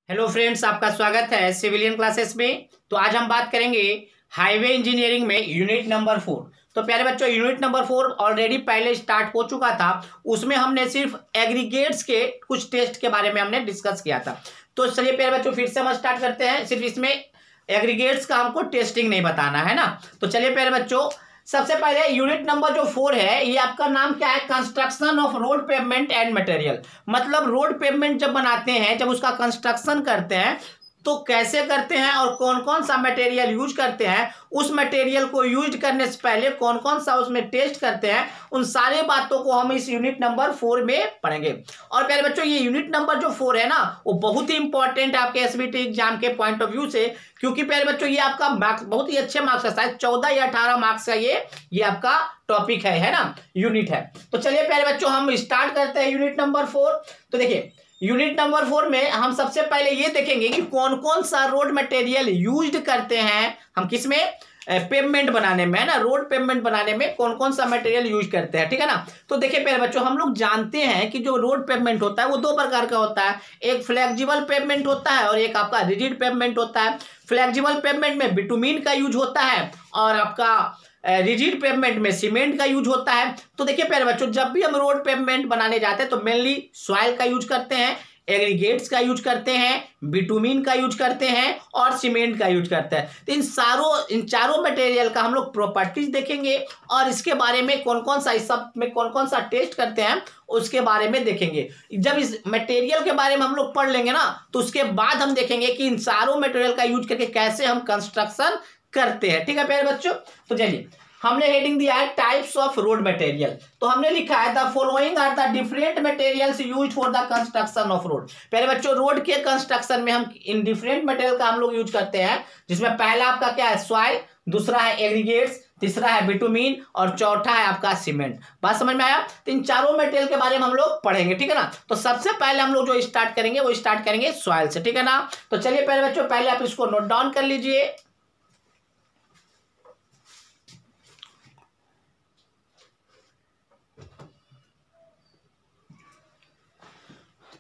Hello friends, आपका स्वागत है सिविलियन क्लासेस में। तो आज हम बात करेंगे हाईवे इंजीनियरिंग में यूनिट नंबर 4। तो प्यारे बच्चों, यूनिट नंबर 4 ऑलरेडी पहले स्टार्ट हो चुका था। उसमें हमने सिर्फ एग्रीगेट्स के कुछ टेस्ट के बारे में हमने डिस्कस किया था। तो चलिए प्यारे बच्चों, फिर से हम स्टार्ट करते हैं। सिर्फ इसमें एग्रीगेट्स का हमको टेस्टिंग नहीं बताना है ना। तो चलिए प्यारे बच्चों, सबसे पहले यूनिट नंबर जो 4 है, ये आपका नाम क्या है? Construction of road pavement and material. मतलब रोड पेवमेंट जब बनाते हैं, जब उसका कंस्ट्रक्शन करते हैं तो कैसे करते हैं और कौन कौन सा मटेरियल यूज करते हैं, उस मटेरियल को यूज करने से पहले कौन कौन सा उसमें टेस्ट करते हैं, उन सारे बातों को हम इस यूनिट नंबर 4 में पढ़ेंगे। और प्यारे बच्चों, ये यूनिट नंबर जो 4 है ना, वो बहुत ही इंपॉर्टेंट है आपके एसबीटी एग्जाम के पॉइंट ऑफ व्यू से। क्योंकि प्यारे बच्चों, ये आपका मार्क्स बहुत ही अच्छे मार्क्स है, शायद 14 या 18 मार्क्स का ये आपका टॉपिक है ना, यूनिट है। तो चलिए प्यारे बच्चों, हम स्टार्ट करते हैं यूनिट नंबर 4। तो देखिए, यूनिट नंबर 4 में हम सबसे पहले ये देखेंगे कि कौन कौन सा रोड मटेरियल यूज्ड करते हैं हम किसमें, पेवमेंट बनाने में, है ना। रोड पेवमेंट बनाने में कौन कौन सा मटेरियल यूज करते हैं, ठीक है ना। तो देखिए प्यारे बच्चों, हम लोग जानते हैं कि जो रोड पेवमेंट होता है वो दो प्रकार का होता है। एक फ्लेक्सिबल पेवमेंट होता है और एक आपका रिजिड पेवमेंट होता है। फ्लेक्सिबल पेवमेंट में बिटुमिन का यूज होता है और आपका रिजिड पेवमेंट में सीमेंट का यूज होता है। तो देखिए प्यारे बच्चों, जब भी हम रोड पेवमेंट बनाने जाते हैं तो मेनली सॉइल का यूज करते हैं, एग्रीगेट्स का यूज करते हैं, बिटुमिन का यूज करते हैं और सीमेंट का यूज करते हैं। तो इन चारों मटेरियल का हम लोग प्रॉपर्टीज देखेंगे और इसके बारे में कौन कौन सा, इस सब में कौन कौन सा टेस्ट करते हैं उसके बारे में देखेंगे। जब इस मटेरियल के बारे में हम लोग पढ़ लेंगे ना, तो उसके बाद हम देखेंगे कि इन चारों मटेरियल का यूज करके कैसे हम कंस्ट्रक्शन करते हैं, ठीक है प्यारे बच्चों। तो चलिए, हमने हेडिंग दिया है टाइप्स ऑफ रोड मटेरियल। तो हमने लिखा है the following are the different materials used for the construction of road. प्यारे बच्चों, रोड के कंस्ट्रक्शन में हम इन डिफरेंट मटेरियल का हम लोग यूज करते हैं, जिसमें पहला आपका क्या है? सॉइल, दूसरा है एग्रीगेट्स, तीसरा है बिटुमिन और चौथा है आपका सीमेंट। बात समझ में आया? तो इन चारों मटेरियल के बारे में हम लोग पढ़ेंगे, ठीक है ना। तो सबसे पहले हम लोग जो स्टार्ट करेंगे वो स्टार्ट करेंगे सॉइल से, ठीक है ना। तो चलिए प्यारे बच्चों, पहले आप इसको नोट डाउन कर लीजिए।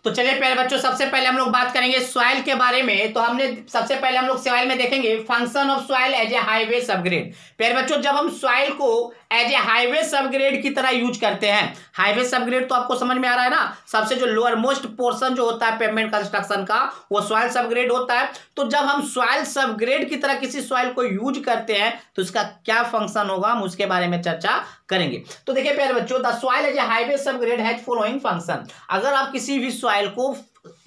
तो चलिए प्यारे बच्चों, सबसे पहले हम लोग बात करेंगे सॉइल के बारे में। तो हमने सबसे पहले हम लोग सॉइल में देखेंगे function of soil as a highway subgrade. प्यारे बच्चों, जब हम सॉइल को एज ए हाईवे सबग्रेड की तरह यूज करते हैं, हाईवे सबग्रेड तो आपको समझ में आ रहा है ना, सबसे जो लोअर मोस्ट पोर्शन जो होता है पेवमेंट कंस्ट्रक्शन का, वो सॉइल सबग्रेड होता है। तो जब हम सॉइल सबग्रेड की तरह किसी सॉइल को यूज करते हैं तो इसका क्या फंक्शन होगा, हम उसके बारे में चर्चा करेंगे। तो देखिए प्यारे बच्चों, the soil as a highway subgrade has following function. अगर आप किसी भी सॉइल को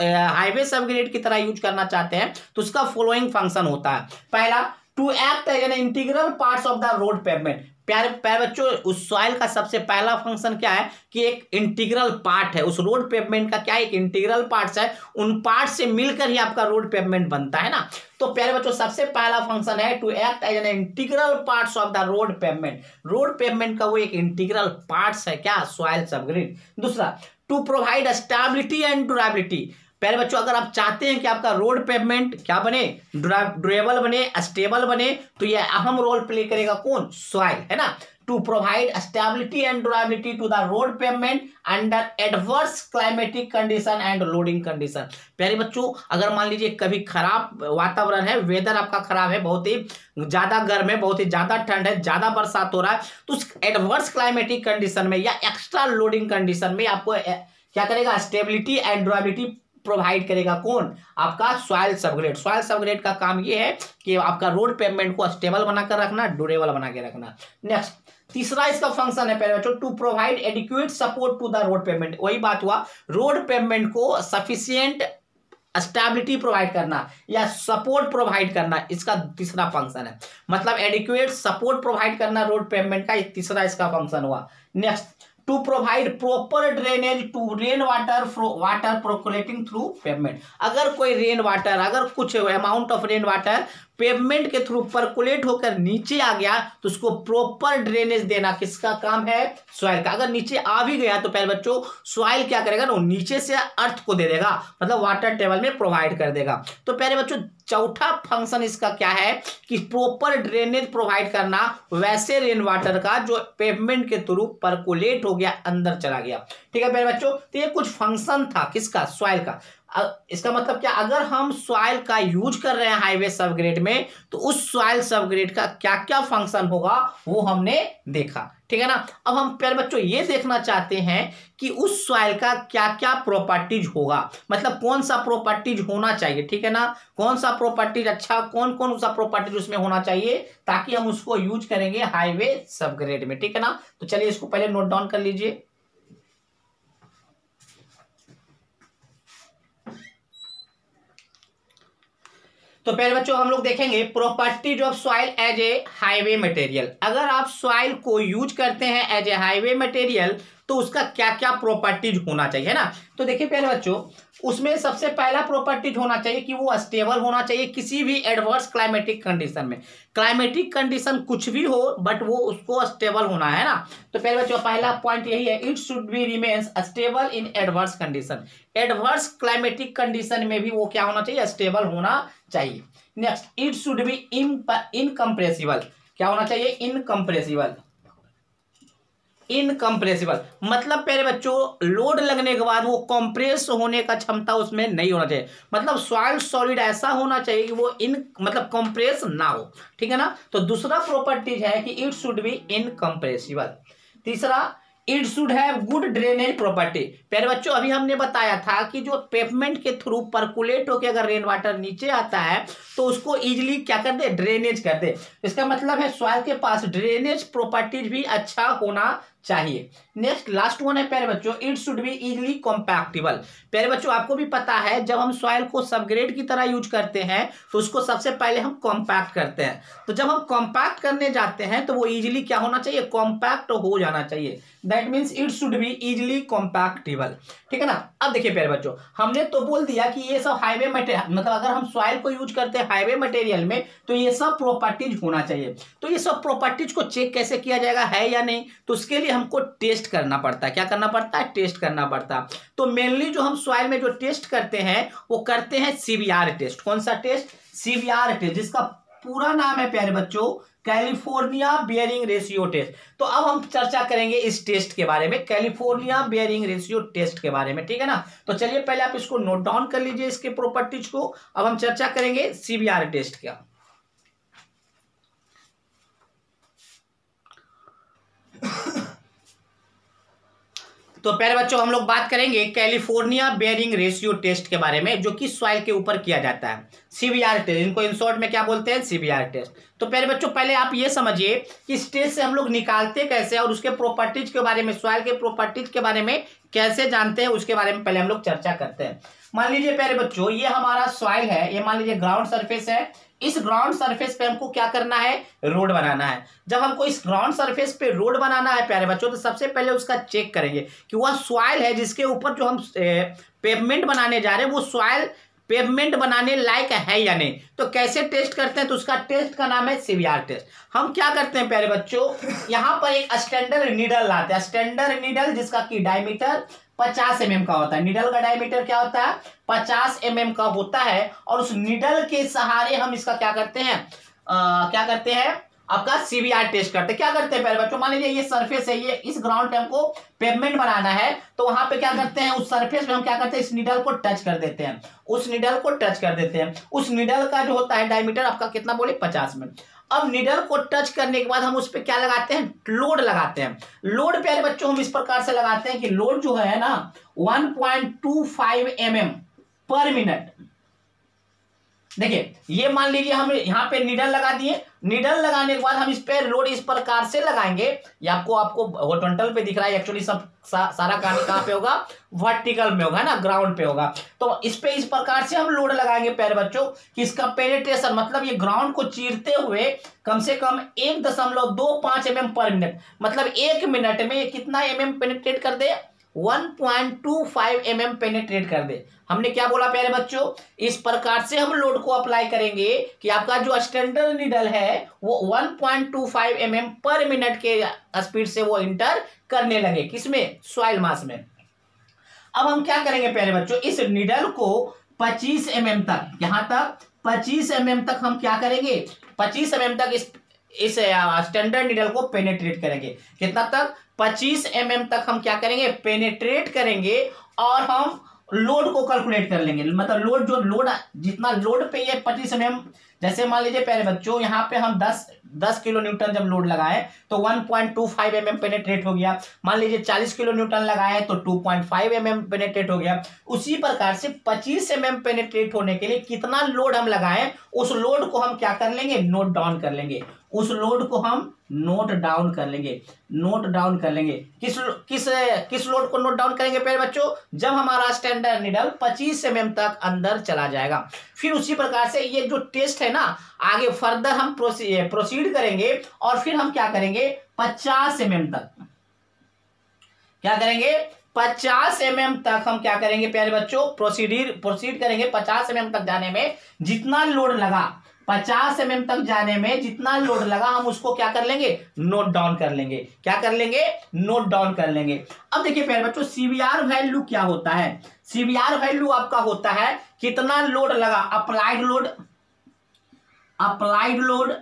हाईवे सबग्रेड की तरह यूज करना चाहते हैं तो उसका फॉलोइंग फंक्शन होता है। पहला, to act as an integral parts of the road pavement. प्यारे बच्चों, उस सॉइल का सबसे पहला फंक्शन क्या है कि एक इंटीग्रल पार्ट है, उस रोड पेवमेंट का क्या एक इंटीग्रल पार्ट्स है, उन पार्ट से मिलकर ही आपका रोड पेवमेंट बनता है ना। तो प्यारे बच्चों, सबसे पहला फंक्शन है to act as an integral parts of the road pavement. Road pavement का वो एक इंटीग्रल पार्ट्स है क्या? Soil subgrade. दूसरा, to provide stability and durability. प्यारे बच्चों, अगर आप चाहते हैं कि आपका रोड पेवमेंट क्या बने, ड्यूरेबल बने, स्टेबल बने, तो ये अहम रोल प्ले करेगा कौन? सॉइल, है ना। To provide stability and durability to the road pavement under adverse climatic condition and loading condition. प्यारे बच्चों, अगर मान लीजिए कभी खराब वातावरण है, वेदर आपका खराब है, बहुत ही ज्यादा गर्म है, बहुत ही ज्यादा ठंड है, ज्यादा बरसात हो रहा है, तो उस एडवर्स क्लाइमेटिक कंडीशन में या एक्स्ट्रा लोडिंग कंडीशन में आपको क्या करेगा? स्टेबिलिटी एंड ड्यूरेबिलिटी प्रोवाइड करेगा कौन? आपका सॉइल सबग्रेड। सॉइल सबग्रेड का काम ये है कि आपका रोड पेवमेंट को स्टेबल बनाकर रखना, ड्यूरेबल बना के रखना। नेक्स्ट, तीसरा इसका फंक्शन है प्यारे बच्चों, to provide adequate support to the road pavement. वही बात हुआ, रोड पेवमेंट को सफिशिएंट स्टेबिलिटी प्रोवाइड करना या सपोर्ट प्रोवाइड करना, इसका तीसरा फंक्शन है। मतलब एडिक्वेट सपोर्ट प्रोवाइड करना रोड पेवमेंट का, एक तीसरा इसका फंक्शन हुआ। Next, to provide proper drainage to rain water percolating through pavement. अगर कोई रेन वाटर, अगर कुछ amount of rain water pavement के थ्रू परकुलेट होकर नीचे आ गया तो उसको प्रॉपर ड्रेनेज देना किसका काम है? सॉइल का। अगर नीचे आ भी गया तो प्यारे बच्चों, सॉइल क्या करेगा ना, नीचे से अर्थ को दे देगा, मतलब वाटर टेबल में प्रोवाइड कर देगा। तो प्यारे बच्चों, चौथा फंक्शन इसका क्या है कि प्रॉपर ड्रेनेज प्रोवाइड करना वैसे रेन वाटर का जो पेवमेंट के थ्रू परकुलेट हो गया, अंदर चला गया। ठीक है प्यारे बच्चों, तो ये कुछ फंक्शन था किसका? सॉइल का। इसका मतलब क्या, अगर हम सॉइल का यूज कर रहे हैं हाईवे सबग्रेड में तो उस सॉइल सबग्रेड का क्या क्या फंक्शन होगा वो हमने देखा, ठीक है ना। अब हम प्यारे बच्चों ये देखना चाहते हैं कि उस सॉइल का क्या क्या प्रॉपर्टीज होगा, मतलब कौन सा प्रॉपर्टीज होना चाहिए, ठीक है ना, कौन सा प्रॉपर्टीज अच्छा, कौन कौन सा प्रॉपर्टीज उसमें होना चाहिए ताकि हम उसको यूज करेंगे हाईवे सबग्रेड में, ठीक है ना। तो चलिए इसको पहले नोट डाउन कर लीजिए। तो पहले बच्चों हम लोग देखेंगे properties of soil as a highway material. अगर आप सॉइल को यूज करते हैं एज ए हाईवे मटेरियल तो उसका क्या क्या प्रॉपर्टीज होना चाहिए, है ना। तो देखिए पहले बच्चों उसमें सबसे पहला प्रॉपर्टीज होना चाहिए कि वो स्टेबल होना चाहिए किसी भी एडवर्स क्लाइमेटिक कंडीशन में। क्लाइमेटिक कंडीशन कुछ भी हो बट वो उसको स्टेबल होना है ना। तो पहले बच्चों पहला पॉइंट यही है, it should B remains stable in adverse condition. Adverse climatic condition में भी वो क्या होना चाहिए, स्टेबल होना चाहिए। Next, it should B incompressible. क्या होना चाहिए, इनकम्प्रेसिबल। इनकम्प्रेसिबल मतलब प्यारे बच्चों लोड लगने के बाद वो कंप्रेस होने का क्षमता उसमें नहीं होना चाहिए, मतलब सॉइल सॉलिड ऐसा होना चाहिए कि वो मतलब कंप्रेस ना हो, ठीक है ना। तो दूसरा प्रॉपर्टीज है कि इट शुड बी इनकम्प्रेसिबल। तीसरा, it should have good drainage property. प्यारे बच्चों अभी हमने बताया था कि जो पेवमेंट के थ्रू पर्कुलेट होकर अगर रेन वाटर नीचे आता है तो उसको इजीली क्या कर दे, ड्रेनेज कर दे। इसका मतलब है सॉइल के पास ड्रेनेज प्रॉपर्टीज भी अच्छा होना चाहिए। नेक्स्ट लास्ट वन है प्यारे बच्चों, it should be easily compactable. प्यारे बच्चों आपको भी पता है जब हम सॉइल को सबग्रेड की तरह यूज करते हैं तो उसको सबसे पहले हम कॉम्पैक्ट करते हैं। तो जब हम कॉम्पैक्ट करने जाते हैं तो वो इजीली क्या होना चाहिए, कॉम्पैक्ट हो जाना चाहिए। That means it should be easily compactable, ठीक है ना। अब देखिए प्यारे बच्चों हमने तो बोल दिया कि ये सब हाईवे मटेरियल, मतलब अगर हम सॉइल को यूज करते हैं हाईवे मटेरियल में तो ये सब प्रॉपर्टीज होना चाहिए। तो ये सब प्रॉपर्टीज को चेक कैसे किया जाएगा है या नहीं, तो उसके लिए हमको टेस्ट करना पड़ता है। क्या करना पड़ता है, टेस्ट करना पड़ता है। तो मेनली जो हम सॉइल में जो टेस्ट करते हैं वो करते हैं सीबीआर टेस्ट। कौन सा टेस्ट, सीबीआर टेस्ट, जिसका पूरा नाम है प्यारे बच्चों कैलिफोर्निया बेयरिंग रेशियो टेस्ट। तो अब हम चर्चा करेंगे इस टेस्ट के बारे में, कैलिफोर्निया बेयरिंग रेशियो टेस्ट के बारे में, ठीक है ना। तो चलिए पहले आप इसको नोट डाउन कर लीजिए इसके प्रॉपर्टीज को। अब हम चर्चा करेंगे सीबीआर टेस्ट का। तो प्यारे बच्चों हम लोग बात करेंगे कैलिफोर्निया बेयरिंग रेशियो टेस्ट के बारे में जो कि सॉइल के ऊपर किया जाता है, सीबीआर टेस्ट। इनको इन शॉर्ट में क्या बोलते हैं, सीबीआर टेस्ट। तो प्यारे बच्चों पहले आप ये समझिए कि इस टेस्ट से हम लोग निकालते कैसे और उसके प्रॉपर्टीज के बारे में, सॉइल के प्रॉपर्टीज के बारे में कैसे जानते हैं उसके बारे में पहले हम लोग चर्चा करते हैं। मान लीजिए प्यारे बच्चों ये हमारा सॉइल है, ये मान लीजिए ग्राउंड सरफेस है। इस ग्राउंड सरफेस पे हमको क्या करना है, रोड बनाना है। जब हमको इस ग्राउंड सरफेस पे रोड बनाना है प्यारे बच्चों तो सबसे पहले उसका चेक करेंगे कि वह सॉइल है जिसके ऊपर जो हम पेवमेंट बनाने जा रहे हैं वो सॉइल पेवमेंट बनाने लायक है या नहीं। तो कैसे टेस्ट करते हैं, तो उसका टेस्ट का नाम है सीबीआर टेस्ट। हम क्या करते हैं प्यारे बच्चों, यहाँ पर एक स्टैंडर्ड नीडल लाते हैं, स्टैंडर्ड नीडल जिसका की डायमीटर 50 mm का होता है। नीडल का डायमीटर क्या होता है, 50 mm का होता है। और उस नीडल के सहारे हम इसका क्या करते हैं, आपका सीबीआर टेस्ट करते हैं। क्या करते हैं पहले बच्चों, मान लीजिए ये सरफेस है, ये इस ग्राउंड पे हमको पेवमेंट बनाना है तो वहां पे क्या करते हैं, उस सरफेस पे हम क्या करते हैं, इस नीडल को टच कर देते हैं, उस नीडल को टच कर देते हैं। उस नीडल का जो होता है डायमीटर आपका कितना बोले, 50 mm। अब नीडल को टच करने के बाद हम उस पर क्या लगाते हैं, लोड लगाते हैं। लोड प्यारे बच्चों हम इस प्रकार से लगाते हैं कि लोड जो है ना 1.25 mm पर मिनट। देखिए ये मान लीजिए हम यहाँ पे नीडल लगा दिए, नीडल लगाने के बाद हम इस पे लोड इस प्रकार से लगाएंगे। ये आपको हॉरिजॉन्टल पे दिख रहा है, एक्चुअली सब सारा काम कहाँ पे होगा, वर्टिकल में होगा ना, ग्राउंड पे होगा। तो इस पे इस प्रकार से हम लोड लगाएंगे प्यारे बच्चों कि इसका पेनिट्रेशन मतलब ये ग्राउंड को चीरते हुए कम से कम 1.25 mm पर मिनट, मतलब 1 मिनट में ये कितना mm पेनिट्रेट कर दे, 1.25 mm पेनिट्रेट कर दे। हमने क्या बोला प्यारे बच्चों, इस प्रकार से हम लोड को अप्लाई करेंगे कि आपका जो स्टैंडर्ड नीडल है वो 1.25 mm पर मिनट के स्पीड से वो इंटर करने लगे, किसमें, सॉइल मास में। अब हम क्या करेंगे प्यारे बच्चों, इस नीडल को 25 mm तक, यहां तक 25 mm तक हम क्या करेंगे, 25 mm तक इस स्टैंडर्ड नीडल को पेनिट्रेट करेंगे। कितना तक, 25 mm तक हम क्या करेंगे, पेनिट्रेट करेंगे। और हम लोड को कैलकुलेट कर लेंगे, मतलब लोड जो लोड जितना लोड पे ये 25 mm, जैसे मान लीजिए प्यारे बच्चों यहाँ पे हम 10 किलो न्यूटन जब लोड लगाए तो 1.25 mm पेनेट्रेट हो गया। मान लीजिए 40 किलो न्यूटन लगाए तो 2.5 mm पेनेट्रेट हो गया। उसी प्रकार से 25 mm पेनेट्रेट होने के लिए कितना लोड हम लगाएं, उस लोड को हम क्या कर लेंगे, नोट डाउन कर लेंगे। उस लोड को हम नोट डाउन कर लेंगे, नोट डाउन कर लेंगे। किस किस किस लोड को नोट डाउन करेंगे प्यारे बच्चों, जब हमारा स्टैंडर्ड नीडल 25 mm तक अंदर चला जाएगा। फिर उसी प्रकार से ये जो टेस्ट है ना, आगे फर्दर हम प्रोसीड करेंगे और फिर हम क्या करेंगे 50 mm तक, क्या करेंगे 50 mm तक हम क्या करेंगे प्यारे बच्चों, प्रोसीड करेंगे। 50 mm तक जाने में जितना लोड लगा, 50 mm तक जाने में जितना लोड लगा हम उसको क्या कर लेंगे, नोट डाउन कर लेंगे। क्या कर लेंगे, नोट डाउन कर लेंगे। अब देखिए प्यारे बच्चों सीवीआर वैल्यू क्या होता है। सीवीआर वैल्यू आपका होता है कितना लोड लगा, अप्लाइड लोड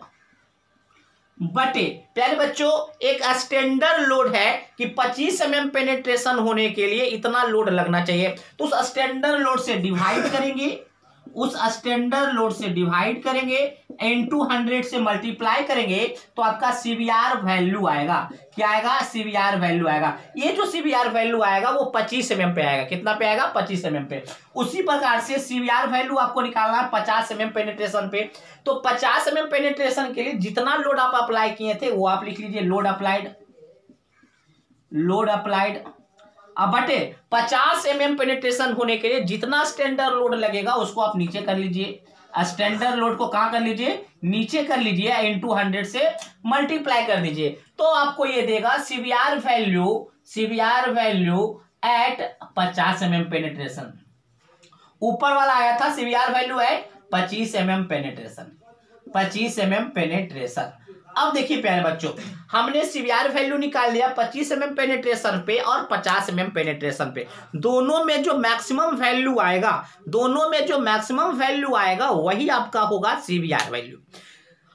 बटे प्यारे बच्चों एक स्टैंडर्ड लोड है कि 25 mm पेनेट्रेशन होने के लिए इतना लोड लगना चाहिए। तो उस स्टैंडर्ड लोड से डिवाइड करेंगे, उस स्टैंडर्ड लोड से डिवाइड करेंगे, इनटू 100 से मल्टीप्लाई करेंगे तो आपका सीवीआर वैल्यू आएगा। क्या आएगा, सीवीआर वैल्यू आएगा। ये जो सीवीआर वैल्यू आएगा वो 25 mm पे आएगा। कितना पे आएगा, 25 mm पे। उसी प्रकार से सीवीआर वैल्यू आपको निकालना है 50 mm पेनिट्रेशन पे। तो 50 mm पेनिट्रेशन के लिए जितना लोड आप अप्लाई किए थे वो आप लिख लीजिए, लोड अप्लाइड अब बटे 50 mm पेनिट्रेशन होने के लिए जितना स्टैंडर्ड लोड लगेगा उसको आप नीचे कर लीजिए। स्टैंडर्ड लोड को कहां कर लीजिए, नीचे कर लीजिए, इनटू 100 से मल्टीप्लाई कर दीजिए तो आपको ये देगा CBR value at 50 mm penetration. ऊपर वाला आया था CBR value at 25 mm penetration, 25 mm penetration. अब देखिए प्यारे बच्चों हमने सीवीआर वैल्यू निकाल लिया 25 mm पेनिट्रेशन पे और 50 mm पेनिट्रेशन पे। दोनों में जो मैक्सिमम वैल्यू आएगा वही आपका होगा सीवीआर वैल्यू।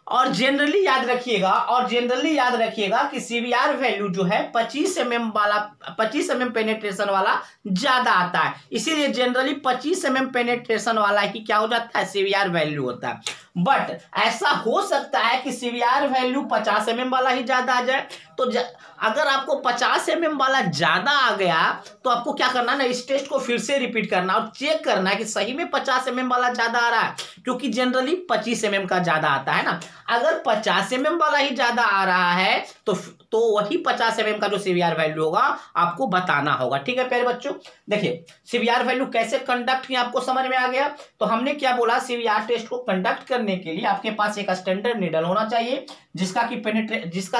और जनरली याद रखिएगा कि सीवीआर वैल्यू जो है 25 mm पेनिट्रेशन वाला ज्यादा आता है, इसीलिए जनरली 25 mm पेनिट्रेशन वाला ही क्या हो जाता है, सीवीआर वैल्यू होता है। बट ऐसा हो सकता है कि सीवीआर वैल्यू 50 mm वाला ही ज्यादा आ जाए। तो अगर आपको 50 mm वाला ज्यादा आ गया तो आपको क्या करना है ना, इस टेस्ट को फिर से रिपीट करना और चेक करना है कि सही में 50 mm वाला ज्यादा आ रहा है, क्योंकि जनरली 25 mm का ज्यादा आता है ना। अगर 50 mm वाला ही ज्यादा आ रहा है तो वही 50 mm का जो सीवीआर वैल्यू होगा आपको बताना होगा। ठीक है प्यारे बच्चों, देखिए सीवीआर वैल्यू कैसे कंडक्ट किया आपको समझ में आ गया। तो हमने क्या बोला, सीवीआर टेस्ट को कंडक्ट करने के लिए आपके पास एक स्टैंडर्ड नीडल होना चाहिए जिसका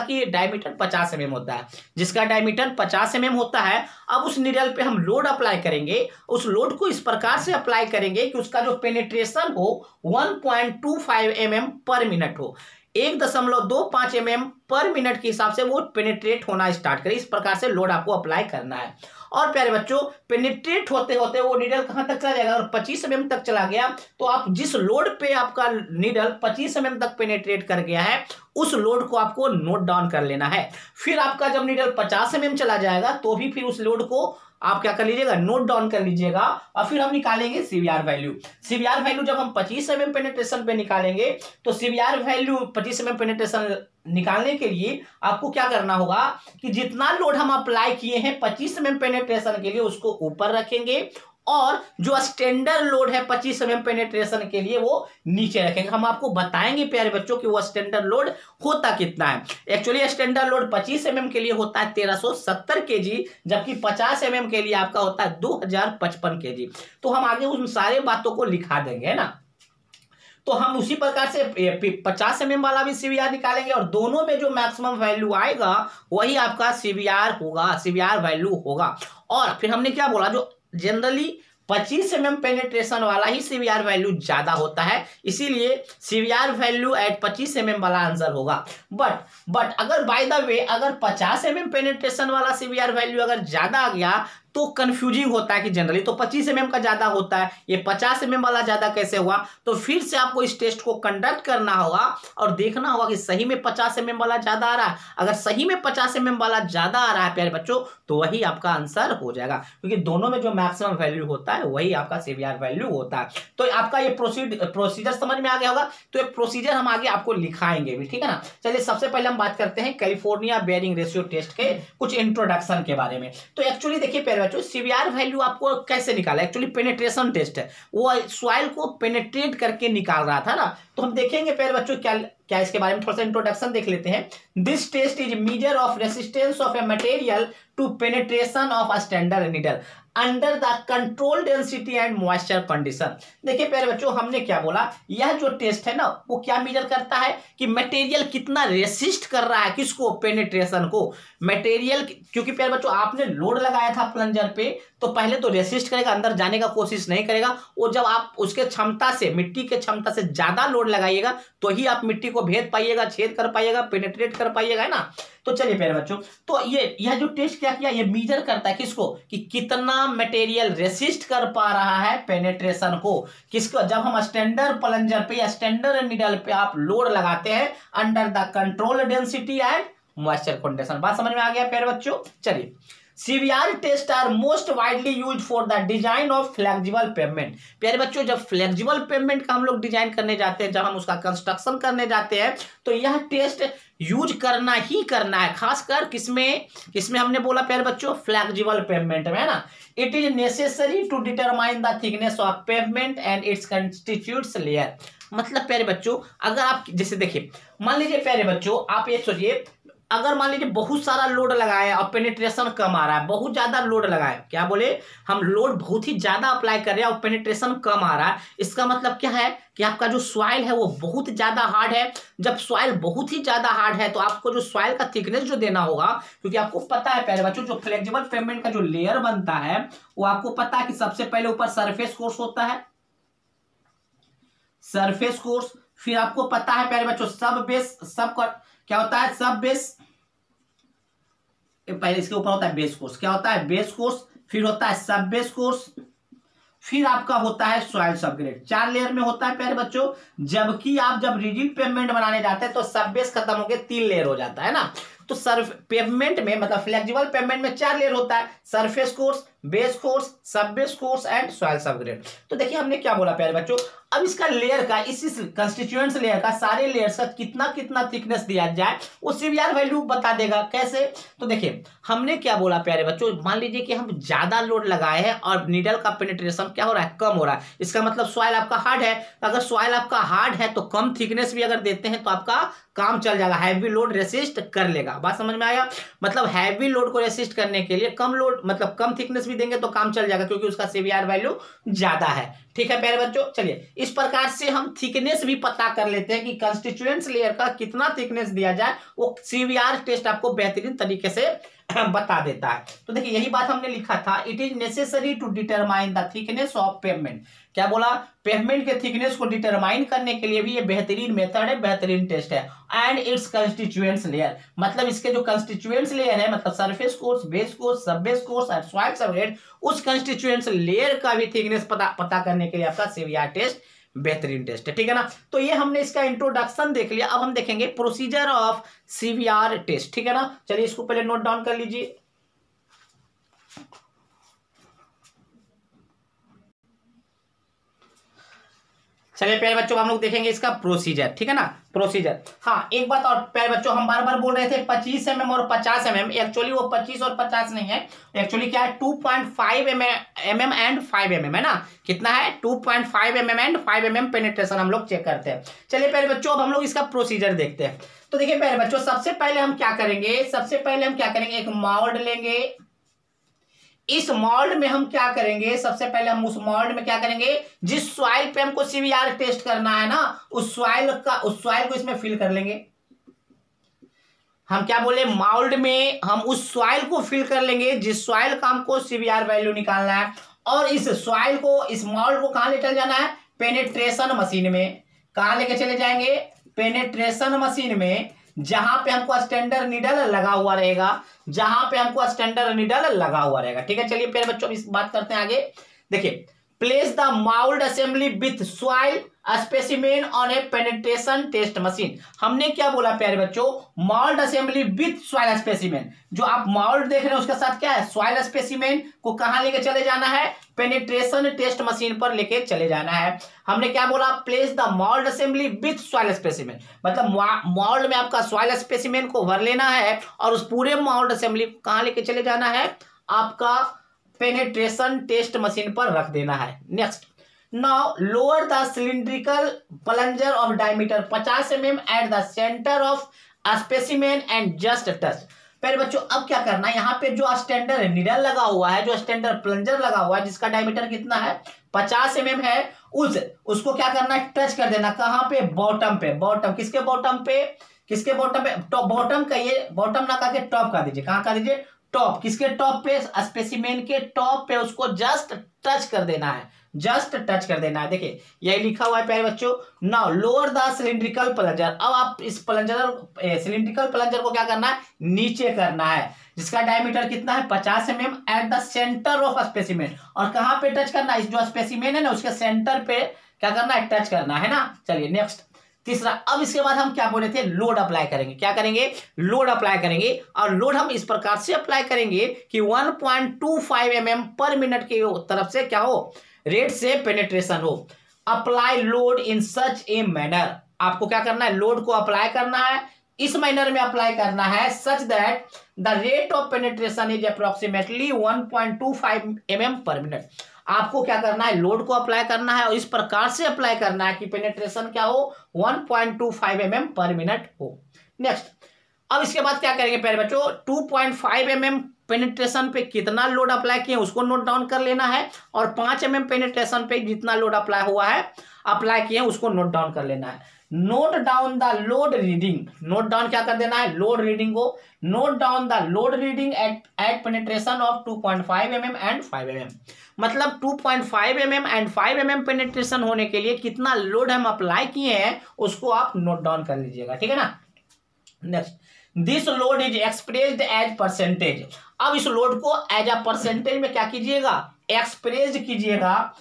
कि डायमीटर 50 mm होता है, जिसका डायमीटर 50 mm होता है। अब उस नीडल पे हम लोड अप्लाई करेंगे, उस लोड को इस प्रकार से अप्लाई करेंगे कि उसका जो पेनिट्रेशन हो 1.25 mm पर मिनट हो, 1.25 mm पर मिनट के हिसाब से वो पेनिट्रेट होना स्टार्ट करे। इस प्रकार से लोड आपको अप्लाई करना है। और प्यारे बच्चों पेनिट्रेट होते होते वो नीडल कहां तक चला जाएगा, और 25 mm तक चला गया तो आप जिस लोड पे आपका नीडल 25 mm तक पेनिट्रेट कर गया है उस लोड को आपको नोट डाउन कर लेना है। फिर आपका जब नीडल 50 mm चला जाएगा तो भी फिर उस लोड को आप क्या कर लीजिएगा, नोट डाउन कर लीजिएगा। और फिर हम निकालेंगे सीवीआर वैल्यू। सीवीआर वैल्यू जब हम 25 mm पेनिट्रेशन पे निकालेंगे तो सीवीआर वैल्यू 25 mm पेनिट्रेशन निकालने के लिए आपको क्या करना होगा कि जितना लोड हम अप्लाई किए हैं 25 mm पेनिट्रेशन के लिए उसको ऊपर रखेंगे और जो स्टैंडर्ड लोड है 25 mm पेनिट्रेशन के लिए वो नीचे रखेंगे। हम आपको बताएंगे प्यारे बच्चों कि वो स्टैंडर्ड लोड होता कितना है। एक्चुअली स्टैंडर्ड लोड 25 mm के लिए होता है 1370 kg, जबकि 50 mm के लिए आपका होता है 2055 kg। तो हम आगे उन सारे बातों को लिखा देंगे, है ना। तो हम उसी प्रकार से 50 mm वाला भी सीवीआर निकालेंगे और दोनों में जो मैक्सिमम वैल्यू आएगा वही आपका सीवीआर होगा, सीवीआर वैल्यू होगा। और फिर हमने क्या बोला, जो जनरली 25 mm पेनिट्रेशन वाला ही सीवीआर वैल्यू ज्यादा होता है, इसीलिए सीवीआर वैल्यू एट 25 mm वाला आंसर होगा। बट अगर बाय द वे अगर 50 mm पेनिट्रेशन वाला सीवीआर वैल्यू अगर ज्यादा आ गया तो कंफ्यूजिंग होता है कि जनरली तो 25 mm का ज्यादा होता है, ये 50 mm वाला ज्यादा कैसे हुआ। तो फिर से आपको इस टेस्ट को कंडक्ट करना होगा और देखना होगा कि सही में 50 mm वाला ज्यादा आ रहा है। अगर सही में 50 mm वाला ज्यादा आ रहा है प्यारे बच्चों, तो वही आपका आंसर हो जाएगा, क्योंकि दोनों में जो मैक्सिमम वैल्यू होता है वही आपका सीवीआर वैल्यू होता है। तो आपका ये प्रोसीजर समझ में आ गया होगा। तो ये प्रोसीजर हम आगे आपको लिखाएंगे भी, ठीक है ना। चलिए सबसे पहले हम बात करते हैं कैलिफोर्निया बेयरिंग रेशियो टेस्ट के कुछ इंट्रोडक्शन के बारे में। तो एक्चुअली देखिए प्यारे बच्चों, सीवीआर वैल्यू आपको कैसे निकाला, एक्चुअली पेनिट्रेशन टेस्ट है, वो सॉइल को पेनिट्रेट करके निकाल रहा था ना। तो हम देखेंगे प्यारे बच्चों क्या इसके बारे में थोड़ा सा इंट्रोडक्शन देख लेते हैं। This test is measure of resistance of a material to penetration of a standard needle under the control density and moisture condition. देखिए प्यारे बच्चों, हमने क्या बोला, यह जो टेस्ट है ना वो क्या मेजर करता है कि मटेरियल कितना रेसिस्ट कर रहा है, किसको, पेनिट्रेशन को। मटेरियल, क्योंकि प्यारे बच्चों आपने लोड लगाया था प्लंजर पे, तो पहले तो रेसिस्ट करेगा, अंदर जाने का कोशिश नहीं करेगा। वो जब आप उसके क्षमता से, मिट्टी के क्षमता से ज्यादा लोड लगाइएगा तो ही आप मिट्टी को भेद पाइएगा, छेद कर पाइएगा, पेनिट्रेट कर पाइएगा, है ना। तो चलिए प्यारे बच्चों, तो यह जो टेस्ट क्या किया, ये मेजर करता है किसको, कि कितना मटेरियल रेसिस्ट कर पा रहा है पेनिट्रेशन को, किसको, जब हम स्टैंडर्ड प्लंजर पे या स्टैंडर्ड नीडल पे आप लोड लगाते हैं under the control density and moisture condition. बात समझ में आ गया प्यारे बच्चों। चलिए, CBR test are most widely use for the design of flexible pavement. प्यारे बच्चों, जब फ्लेक्सिबल पेवमेंट का हम लोग डिजाइन करने जाते हैं, जब हम उसका कंस्ट्रक्शन करने जाते हैं, तो यह टेस्ट यूज करना ही करना है, खासकर किसमें हमने बोला प्यारे बच्चों, फ्लेक्सिबल पेवमेंट में, है ना। It is necessary to determine the thickness of pavement and its constitutes layer. मतलब प्यारे बच्चों, अगर आप जैसे देखिए, मान लीजिए प्यारे बच्चों, आप ये सोचिए, अगर मान लीजिए बहुत सारा लोड लगाया और पेनिट्रेशन कम आ रहा है, बहुत ज्यादा लोड लगाए, क्या बोले हम, लोड बहुत ही ज्यादा अप्लाई कर रहे हैं और पेनिट्रेशन कम आ रहा है, इसका मतलब क्या है कि आपका जो सॉइल है वो बहुत ज्यादा हार्ड है। जब सॉइल बहुत ही ज्यादा हार्ड है तो आपको जो सॉइल का थिकनेस जो देना होगा, क्योंकि आपको पता है प्यारे बच्चों, जो फ्लेक्सिबल पेवमेंट का जो लेयर बनता है वो आपको पता है कि सबसे पहले ऊपर सरफेस कोर्स होता है, सरफेस कोर्स, फिर आपको पता है प्यारे बच्चों सब बेस, सब क्या होता है, सब बेस, पहले इसके ऊपर होता है बेस कोर्स, क्या होता है, बेस कोर्स, फिर होता है सब बेस कोर्स, फिर आपका होता है सॉइल सबग्रेड। 4 लेयर में होता है प्यारे बच्चों। जबकि आप जब रिजिड पेवमेंट बनाने जाते हैं तो सब बेस खत्म होकर 3 लेयर हो जाता है ना। तो पेवमेंट में, मतलब फ्लेक्सिबल पेवमेंट में 4 लेयर होता है, सरफेस कोर्स, बेस कोर्स, सब base course and soil subgrade. तो देखिए हमने क्या बोला प्यारे बच्चों, अब इसका लेयर का, इस कंस्टिट्यूएंट्स लेयर का, सारे लेयर्स का कितना कितना थिकनेस दिया जाए वो सीवीआर वैल्यू बता देगा। कैसे, तो देखिए हमने क्या बोला प्यारे बच्चों, मान लीजिए कि हम ज्यादा लोड लगाए हैं और नीडल का पेनिट्रेशन क्या हो रहा है, कम हो रहा है, इसका मतलब सॉइल आपका हार्ड है। अगर सॉइल आपका हार्ड है तो कम थिकनेस भी अगर देते हैं तो आपका काम चल जाएगा, हैवी लोड रेसिस्ट कर लेगा। बात समझ में आया, मतलब हैवी लोड को रेसिस्ट करने के लिए कम लोड, मतलब कम थिकनेस भी देंगे तो काम चल जाएगा, क्योंकि उसका सीवीआर वैल्यू ज्यादा है। ठीक है प्यारे बच्चों, चलिए इस प्रकार से हम थिकनेस भी पता कर लेते हैं कि कंस्टिट्यूएंट्स लेयर का कितना थिकनेस दिया जाए, वो सीवीआर टेस्ट आपको बेहतरीन तरीके से बता देता है। तो देखिए यही बात हमने लिखा था, it is necessary to determine the thickness of pavement. क्या बोला, पेवमेंट के थिकनेस को डिटरमाइन करने के लिए भी ये बेहतरीन मेथड है, बेहतरीन टेस्ट है। एंड इट्स कंस्टिट्यूएंट्स लेयर, मतलब इसके जो कंस्टिट्यूएंट्स लेयर है, मतलब सरफेस कोर्स, बेस कोर्स, सब बेस कोर्स और सॉइल सबग्रेड, उस कंस्टिट्यूएंट्स लेयर का भी थिकनेस पता करने के लिए आपका सीवीआर टेस्ट बेहतरीन टेस्ट है। ठीक है ना। तो ये हमने इसका इंट्रोडक्शन देख लिया। अब हम देखेंगे प्रोसीजर ऑफ सीवीआर टेस्ट। ठीक है ना, चलिए इसको पहले नोट डाउन कर लीजिए। चलिए प्यारे बच्चों हम लोग देखेंगे इसका प्रोसीजर। ठीक है ना, प्रोसीजर। हाँ एक बात और प्यारे बच्चों, हम बार बार बोल रहे थे 25 mm और 50 mm, एक्चुअली वो 25 और 50 नहीं है, एक्चुअली क्या है 2.5 mm एंड 5 mm है ना। कितना है, 2.5 mm एंड 5 mm पेनिट्रेशन हम लोग चेक करते हैं। चलिए प्यारे बच्चों अब हम लोग इसका प्रोसीजर देखते हैं। तो देखिए प्यारे बच्चों, सबसे पहले हम क्या करेंगे, एक मोल्ड लेंगे। इस मोल्ड में हम क्या करेंगे, सबसे पहले हम उस मोल्ड में क्या करेंगे, जिस सॉइल पे हमको सीवीआर टेस्ट करना है ना, उस सॉइल को इसमें फिल कर लेंगे। हम क्या बोले, मोल्ड में हम उस सॉइल को फिल कर लेंगे जिस सॉइल का हमको सीवीआर वैल्यू निकालना है। और इस सॉइल को, इस मोल्ड को कहां ले चल जाना है, पेनिट्रेशन मशीन में। कहां लेके चले जाएंगे, पेनिट्रेशन मशीन में। जहां पे हमको स्टैंडर्ड नीडल लगा हुआ रहेगा, जहां पे हमको स्टैंडर्ड नीडल लगा हुआ रहेगा। ठीक है, चलिए प्यारे बच्चों इस बात करते हैं आगे। देखिए, place the mould assembly with soil specimen on a penetration test machine. हमने क्या बोला प्यारे बच्चों, mould assembly with soil specimen. जो आप माउल्ड देख रहे हैं उसके साथ क्या है, सॉइल स्पेसिमेन को कहां लेके चले जाना है, पेनिट्रेशन टेस्ट मशीन पर लेके चले जाना है। हमने क्या बोला, place the mould assembly with soil specimen, मतलब माउल्ड में आपका सॉइल स्पेसिमेन को भर लेना है और उस पूरे माउल्ड असेंबली को कहां लेके चले जाना है, आपका पेनिट्रेशन टेस्ट मशीन पर रख देना है। Next, now lower the cylindrical plunger of diameter 50 mm at the centre of specimen and just touch. पहले बच्चों अब क्या करना है, यहाँ पे जो स्टैंडर्ड निडल लगा हुआ है, जो स्टैंडर्ड प्लंजर लगा हुआ है जिसका डायमीटर कितना है 50 mm है, उसको क्या करना है, टच कर देना। कहाँ पे, बॉटम पे। बॉटम किसके बॉटम पे, किसके बॉटम पे, टॉप। बॉटम का ये बॉटम ना करके टॉप का दीजिए। कहाँ का दीजिए, टॉप। किसके टॉप पे, स्पेसिमेन के टॉप पे उसको जस्ट टच कर देना है, जस्ट टच कर देना है। देखिए यही लिखा हुआ है प्यारे बच्चों, now lower the cylindrical plunger. अब आप इस प्लंजर सिलिंड्रिकल प्लंजर को क्या करना है, नीचे करना है, जिसका डायमीटर कितना है 50 mm at the centre of specimen. और कहां पे टच करना है, इस जो स्पेसिमेन है ना उसके सेंटर पे क्या करना है, टच करना है ना। चलिए नेक्स्ट, तीसरा। अब इसके बाद हम क्या बोले थे, लोड अप्लाई करेंगे। क्या करेंगे, लोड अप्लाई करेंगे। और लोड हम इस प्रकार से अप्लाई करेंगे कि 1.25 mm पर मिनट की तरफ से क्या हो, रेट से पेनिट्रेशन हो। Apply load in such a manner. आपको क्या करना है, लोड को अप्लाई करना है, इस मैनर में अप्लाई करना है, such that the rate of penetration is approximately 1.25 mm पर मिनट। आपको क्या करना है, लोड को अप्लाई करना है और इस प्रकार से अप्लाई करना है कि पेनिट्रेशन क्या हो, 1.25 mm पर मिनट हो। नेक्स्ट, अब इसके बाद क्या करेंगे प्यारे बच्चों, 2.5 mm पेनिट्रेशन पे कितना लोड अप्लाई किए उसको नोट डाउन कर लेना है, और 5 mm पेनिट्रेशन पे जितना लोड अप्लाई हुआ है, अप्लाई किए उसको नोट डाउन कर लेना है। Note down the load reading. Note down क्या कर देना है, लोड रीडिंग को। Note down the load reading at penetration of 2.5 mm and 5 mm। मतलब 2.5 mm एंड 5 mm पेनिट्रेशन होने के लिए कितना लोड हम अप्लाई किए हैं उसको आप नोट डाउन कर लीजिएगा, ठीक है ना। Next, this load is expressed as percentage. अब इस लोड को एज अ परसेंटेज में क्या कीजिएगा, एक्सप्रेस कीजिएगा।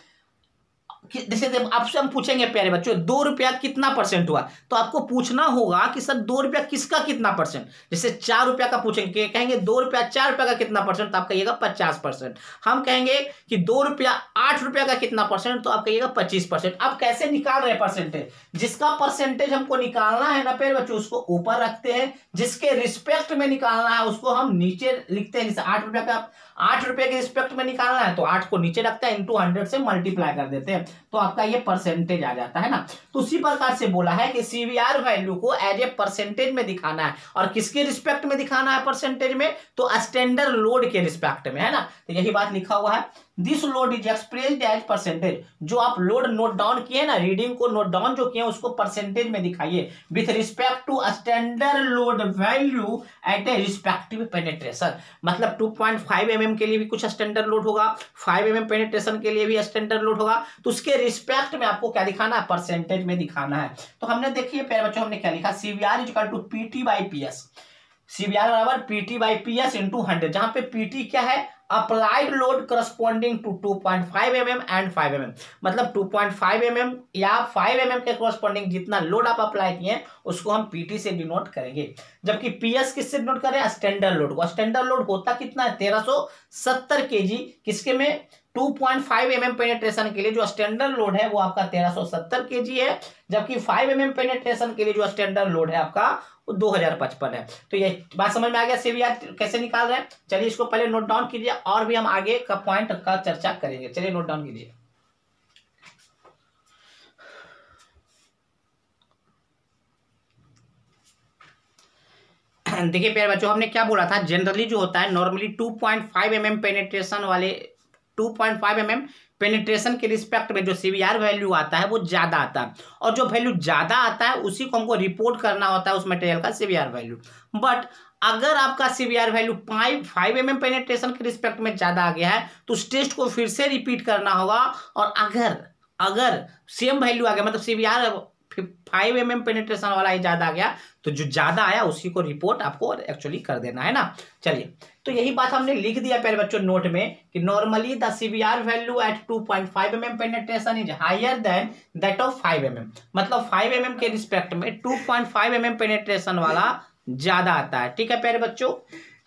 जैसे आपसे हम पूछेंगे प्यारे बच्चों 2 रुपया कितना परसेंट हुआ, तो आपको पूछना होगा कि सर 2 रुपया किसका कितना परसेंट। जैसे 4 रुपया का पूछेंगे, कहेंगे 2 रुपया 4 रुपया का कितना परसेंट, तो आप कहिएगा 50%। हम कहेंगे कि 2 रुपया 8 रुपया का कितना परसेंट, तो आप कहिएगा 25%। अब कैसे निकाल रहे हैं परसेंटेज, जिसका परसेंटेज हमको निकालना है ना प्यारे बच्चों उसको ऊपर रखते हैं, जिसके रिस्पेक्ट में निकालना है उसको हम नीचे लिखते हैं। जैसे 8 रुपया का 8 रुपये के रिस्पेक्ट में निकालना है तो 8 को नीचे रखते हैं, इंटू 100 से मल्टीप्लाई कर देते हैं, तो आपका ये परसेंटेज आ जाता है ना। तो उसी प्रकार से बोला है कि सीवीआर वैल्यू को एज ए परसेंटेज में दिखाना है, और किसके रिस्पेक्ट में दिखाना है परसेंटेज में, तो स्टैंडर्ड लोड के रिस्पेक्ट में, है ना। तो यही बात लिखा हुआ है, this load is expressed as percentage. जो आप लोड नोट डाउन किए ना, रीडिंग को नोट डाउन जो किए उसको परसेंटेज में दिखाइए with respect to standard load value at a respective penetration. मतलब 2.5 mm के लिए भी कुछ स्टैंडर्ड लोड होगा, 5 mm पेनिट्रेशन के लिए भी स्टैंडर्ड लोड होगा, तो उसके रिस्पेक्ट में आपको क्या दिखाना है, परसेंटेज में दिखाना है। तो हमने देखिए प्यारे बच्चों हमने क्या लिखा, CBR is equal to PT by PS. CBR बराबर पीटी बाई पीएस इंटू 100, जहां पे पीटी क्या है, applied load corresponding to 2.5 mm and 5 mm। मतलब 2.5 mm या 5 mm के करस्पॉन्डिंग जितना लोड आप अप्लाई किए उसको हम पीटी से डिनोट करेंगे, जबकि पीएस किससे डिनोट करें, स्टैंडर्ड लोड को। स्टैंडर्ड लोड होता कितना है, 1370 kg। किसके में, 2.5 mm पेनिट्रेशन के लिए जो स्टैंडर्ड लोड है वो आपका 1370 kg है, जबकि 5 mm पेनिट्रेशन के लिए जो स्टैंडर्ड लोड है आपका वो 2055 है। तो ये बात समझ में आ गया सीवीआर कैसे निकाल रहे हैं। चलिए इसको पहले नोट डाउन कीजिए, और भी हम आगे का पॉइंट का चर्चा करेंगे। चलिए नोट डाउन कीजिए। देखिए प्यारे बच्चों हमने क्या बोला था, जनरली जो होता है नॉर्मली 2.5 mm पेनिट्रेशन वाले 2.5 mm पेनिट्रेशन के रिस्पेक्ट में जो सीवीआर वैल्यू आता है वो ज्यादा आता है, और जो वैल्यू ज्यादा आता है उसी को हमको रिपोर्ट करना होता है उस मटेरियल का सीवीआर वैल्यू। बट अगर आपका सीवीआर वैल्यू 5 mm पेनिट्रेशन के रिस्पेक्ट में ज्यादा आ गया है तो उस टेस्ट को फिर से रिपीट करना होगा, और अगर सेम वैल्यू आ गया, मतलब सीवीआर 5 mm पेनिट्रेशन वाला ही ज्यादा आ गया, तो जो ज्यादा आया उसी को रिपोर्ट आपको एक्चुअली कर देना है ना। चलिए, तो यही बात हमने लिख दिया प्यारे बच्चों नोट में कि normally the CVR value at 2.5 mm penetration is higher than that of 5 mm, मतलब 5 mm के रिस्पेक्ट में 2.5 mm पेनिट्रेशन वाला ज्यादा आता है, ठीक है प्यारे बच्चों।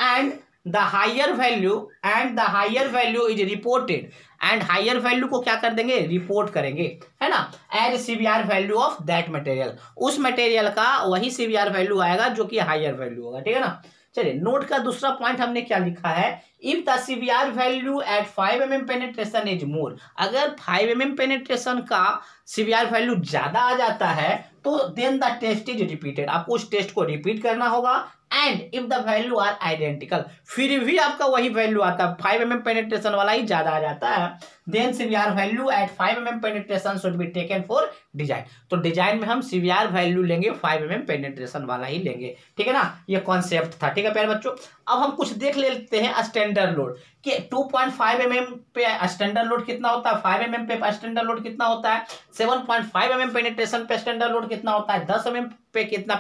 And the higher value is reported, and higher value को क्या कर देंगे, रिपोर्ट करेंगे, है ना, as CVR value of that material, उस मटेरियल का वही सीवीआर वैल्यू आएगा जो कि हायर वैल्यू होगा, ठीक है ना। चलिए, नोट का दूसरा पॉइंट हमने क्या लिखा है, if the CVR value at 5 mm penetration is more, अगर 5 mm पेनिट्रेशन का सीवीआर वैल्यू ज्यादा आ जाता है तो then the test is repeated, आपको उस टेस्ट को रिपीट करना होगा। And if the value are identical, फिर भी आपका वही वैल्यू आता है, 5 mm पेनिट्रेशन वाला ही ज्यादा आ जाता है, then CVR value at 5 mm penetration should be taken for design, तो डिजाइन में हम सीवीआर वैल्यू लेंगे 5 mm पेनिट्रेशन वाला ही लेंगे, ठीक है ना, ये कॉन्सेप्ट था, ठीक है प्यारे बच्चों। अब हम कुछ देख लेते हैं स्टैंडर्ड लोड कि 2.5 mm पे स्टैंडर्ड लोड कितना होता है, 5 mm पे स्टैंडर्ड लोड कितना होता है, 7.5 mm पेनिट्रेशन पे स्टैंडर्ड लोड कितना होता है, 10 mm पे कितना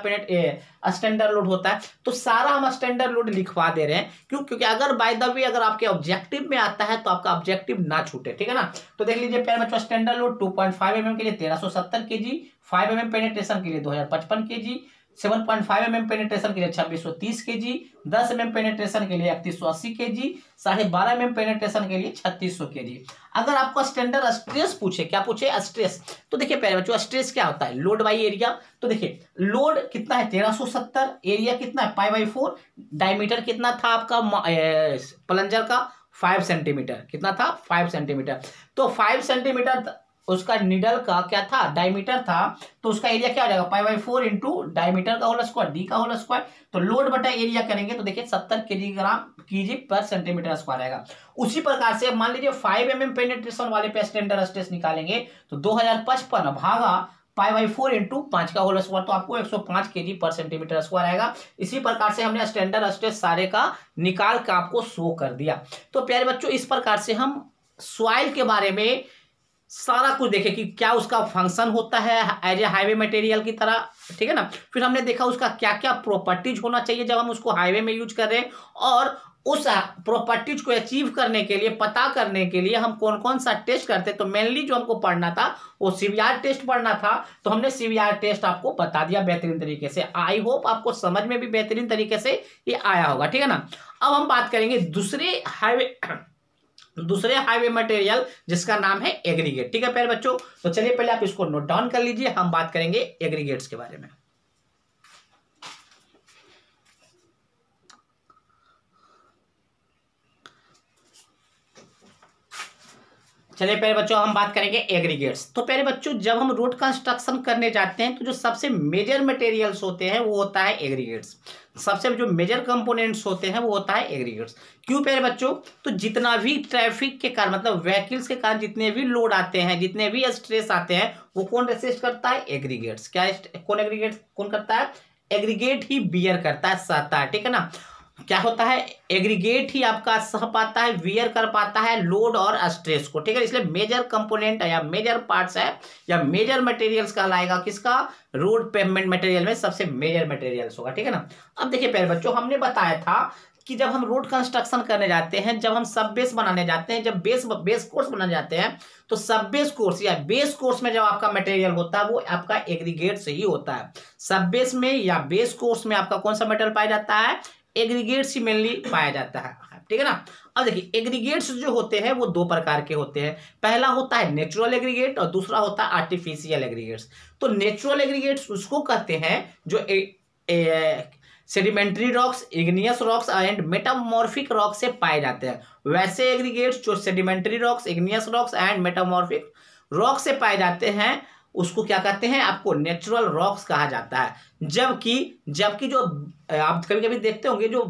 स्टैंडर्ड लोड होता है, तो सारा हम स्टैंडर्ड लोड लिखवा दे रहे हैं, क्यों, क्योंकि अगर बाय द वे अगर आपके ऑब्जेक्टिव में आता है तो आपका ऑब्जेक्टिव ना छूटे, ठीक है ना। तो देख लीजिए प्यारे बच्चों, स्टैंडर्ड लोड 2.5 mm के लिए 1370 kg, 5 mm पेनिट्रेशन के लिए 2055 kg, 7.5 mm पेनिट्रेशन के लिए 2630 kg, 10 mm पेनिट्रेशन के लिए 3180 kg, 12.5 mm पेनिट्रेशन के लिए 3600 kg। अगर आपको स्टैंडर्ड स्ट्रेस पूछे, क्या पूछे, स्ट्रेस, तो देखिए प्यारे बच्चों, स्ट्रेस क्या होता है, लोड बाई एरिया, तो देखिए लोड कितना है 1370, एरिया कितना है π/4, डायमीटर कितना था आपका प्लंजर का 5 सेंटीमीटर, कितना था 5 सेंटीमीटर, तो 5 सेंटीमीटर उसका निडल का क्या था, डायमीटर था, तो उसका एरिया क्या हो जाएगा π/4 इंटू डायमीटर का होल स्क्वायर, डी का होल स्क्वायर, तो लोड बटा एरिया करेंगे तो देखिए 70 kg पर सेंटीमीटर स्क्वायर आएगा। उसी प्रकार से मान लीजिए 5 mm पेनिट्रेशन वाले पे स्टैंडर्ड स्ट्रेस निकालेंगे तो 2055 भागा π/4 इंटू 5 का होल स्क्वायर, तो आपको 105 kg पर सेंटीमीटर स्क्वायर आएगा। इसी प्रकार से हमने स्टैंडर्ड स्ट्रेस सारे का निकाल का आपको शो कर दिया। तो प्यारे बच्चों, इस प्रकार से हम सॉइल के बारे में सारा कुछ देखे कि क्या उसका फंक्शन होता है एज ए हाईवे मटेरियल की तरह, ठीक है ना। फिर हमने देखा उसका क्या क्या प्रॉपर्टीज होना चाहिए जब हम उसको हाईवे में यूज कर रहे हैं, और उस प्रॉपर्टीज को अचीव करने के लिए, पता करने के लिए हम कौन कौन सा टेस्ट करते हैं। तो मेनली जो हमको पढ़ना था वो सीवीआर टेस्ट पढ़ना था, तो हमने सीवीआर टेस्ट आपको बता दिया बेहतरीन तरीके से। आई होप आपको समझ में भी बेहतरीन तरीके से ये आया होगा, ठीक है ना। अब हम बात करेंगे दूसरे हाईवे मटेरियल जिसका नाम है एग्रीगेट, ठीक है प्यारे बच्चों। तो चलिए पहले आप इसको नोट डाउन कर लीजिए, हम बात करेंगे एग्रीगेट्स के बारे में। चलिए प्यारे बच्चों, हम बात करेंगे एग्रीगेट्स। तो प्यारे बच्चों, जब हम रोड कंस्ट्रक्शन करने जाते हैं तो जो सबसे मेजर मटेरियल्स होते हैं वो होता है एग्रीगेट्स। सबसे जो मेजर कंपोनेंट्स होते हैं वो होता है एग्रीगेट्स। क्यों प्यारे बच्चों, तो जितना भी ट्रैफिक के कारण, मतलब व्हीकल्स के कारण जितने भी लोड आते हैं, जितने भी स्ट्रेस आते हैं, वो कौन रेसिस्ट करता है, एग्रीगेट्स। क्या कौन एग्रीगेट कौन करता है, एग्रीगेट ही बियर करता है, सहता है, ठीक है ना। क्या होता है, एग्रीगेट ही आपका सह पाता है, वियर कर पाता है लोड और स्ट्रेस को, ठीक है। इसलिए मेजर कंपोनेंट या मेजर पार्ट्स है या मेजर मटेरियल्स कहलाएगा किसका, रोड पेवमेंट मटेरियल में सबसे मेजर मटेरियल्स होगा, ठीक है ना। अब देखिए प्यारे बच्चों, हमने बताया था कि जब हम रोड कंस्ट्रक्शन करने जाते हैं, जब हम सब बेस बनाने जाते हैं, जब बेस कोर्स बनाने जाते हैं, तो सब बेस कोर्स या बेस कोर्स में जब आपका मटेरियल होता है वो आपका एग्रीगेट से ही होता है। सब बेस में या बेस कोर्स में आपका कौन सा मटेरियल पाया जाता है, एग्रीगेट्स ही मेनली पाया जाता है, ठीक है ना। अब देखिए एग्रीगेट्स जो होते हैं वो दो प्रकार के होते हैं। पहला होता है नेचुरल एग्रीगेट और दूसरा होता है आर्टिफिशियल एग्रीगेट्स। तो नेचुरल एग्रीगेट्स उसको कहते हैं जो sedimentary rocks, igneous rocks and metamorphic rock से पाए जाते हैं। वैसे एग्रीगेट्स जो sedimentary rocks, igneous rocks and metamorphic rock से पाए जाते हैं उसको क्या कहते हैं, आपको नेचुरल रॉक्स कहा जाता है। जबकि जो आप कभी कभी देखते होंगे जो